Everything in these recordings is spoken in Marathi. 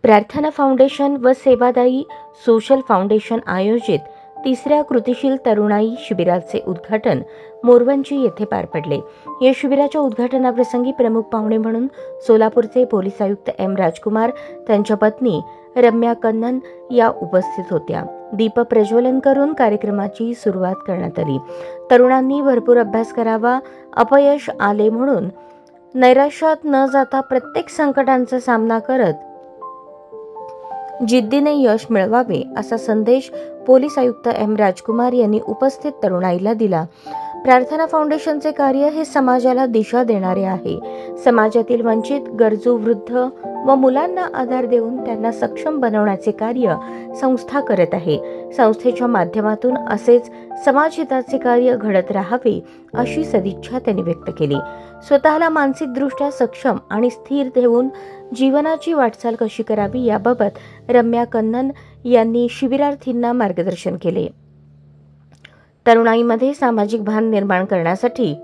प्रार्थना फाउंडेशन व सेवादायी सोशल फाउंडेशन आयोजित तिसऱ्या कृतिशील तरुणाई शिबिराचे उद्घाटन मोरवंची येथे पार पडले। या शिबिराच्या उद्घाटनाप्रसंगी प्रमुख पाहुणे म्हणून सोलापूरचे पोलीस आयुक्त एम राजकुमार, त्यांच्या पत्नी रम्या कन्नन या उपस्थित होत्या। दीप प्रज्वलन करून कार्यक्रमाची सुरुवात करण्यात आली। तरुणांनी भरपूर अभ्यास करावा, अपयश आले म्हणून नैराश्यात न जाता प्रत्येक संकटांचा सामना करत जिद्दीने यश मिळवावे असा संदेश पोलीस आयुक्त एम राजकुमार यांनी उपस्थित तरुणाईला दिला। प्रार्थना फाउंडेशनचे कार्य हे समाजाला दिशा देणारे आहे। समाजातील वंचित, गरजू, वृद्ध व मुलांना आधार देऊन त्यांना सक्षम बनवण्याचे कार्य संस्था करत आहे। संस्थेच्या माध्यमातून असेच समाजहिताचे कार्य घडत राहावे अशी सदिच्छा त्यांनी व्यक्त केली। स्वतःला मानसिकदृष्ट्या सक्षम आणि स्थिर ठेवून जीवनाची वाटचाल कशी करावी याबाबत रम्या कन्नन यांनी शिबिरार्थींना मार्गदर्शन केले। तरुणाईमध्ये सामाजिक भान निर्माण करण्यासाठी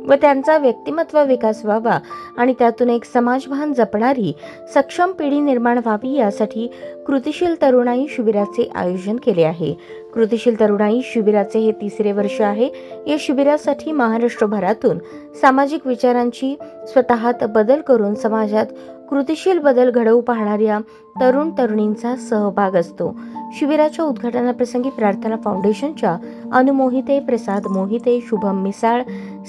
व त्यांचा व्यक्तिमत्व विकास व्हावा आणि त्यातून एक समाजभान जपणारी सक्षम पिढी निर्माण व्हावी यासाठी कृतिशील तरुणाई शिबिराचे आयोजन केले आहे। कृतिशील तरुणाई शिबिराचे हे तिसरे वर्ष आहे। या शिबिरासाठी महाराष्ट्रभरातून सामाजिक विचारांची स्वतःत बदल करून समाजात कृतिशील बदल घडवू पाहणाऱ्या तरुण तरुणींचा सहभाग असतो। शिबिराच्या उद्घाटनाप्रसंगी प्रार्थना फाउंडेशनच्या अनुमोहिते, प्रसाद मोहिते, शुभम मिसाळ,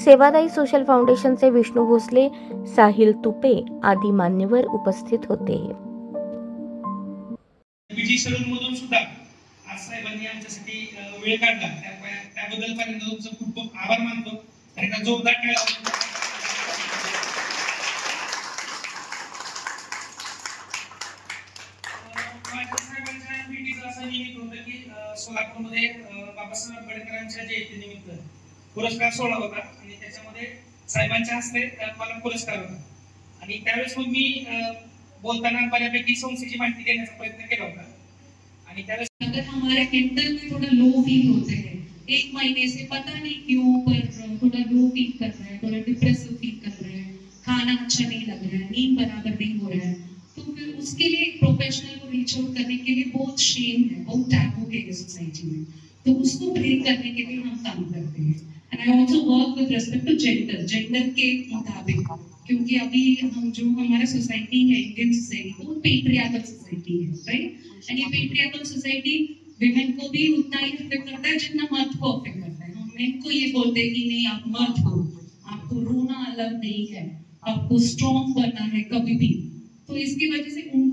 सेवादायी सोशल फाउंडेशनचे विष्णू भोसले, साहिल तुपे आदी मान्यवर उपस्थित होते। मधून सुद्धा आज साहेबांनी आमच्यासाठी वेळ काढला, त्याबद्दल तुमचं खूप खूप आभार मानतो आणि त्या जोरदार टाळ्या साहेबांच्या भेटीचं असं निमित्त होतं की सोलापूरमध्ये बाबासाहेब आंबेडकरांच्या जयंतीनिमित्त पुरस्कार सोहळा होता आणि त्याच्यामध्ये साहेबांच्या हस्ते मला पुरस्कार होता आणि त्यावेळेस मग मी बोलताना बऱ्यापैकी संस्थेची माहिती देण्याचा प्रयत्न केला होता आणि त्यावेळेस अगर हमारे मेंटल में थोड़ा लो फील होते हैं, एक महीने से पता नहीं क्यों पर थोड़ा लो फील कर रहे हैं, थोड़ा डिप्रेसिव फील कर रहे हैं, खाना अच्छा नहीं लग रहा है, नींद बराबर नहीं हो रहा है, तो फिर उसके लिए प्रोफेशनल को रीच आउट करने के लिए बहुत शेम है, बहुत टैबू है सोसाइटी में, तो उसको ब्रेक करने के लिए हम काम करते हैं। एंड आई आल्सो वर्क विद रिस्पेक्ट टू जेंडर के मुताबिक, क्योंकि अभी हम जो हमारा सोसाइटी है, इंडियन सोसाइटी, वो पेट्रियार्कल सोसाइटी है, राइट? एंड ये पेट्रियार्कल सोसाइटी विमेन को भी उतना ही अफेक्ट करता है जितना मर्द को अफेक्ट करता है। हम मेन को ये बोलते हैं कि नहीं, आप मर्द हो, आपको रोना अलग नहीं है, आपको स्ट्रॉन्ग बनना है कभी भी। तो इसकी वजह से उनको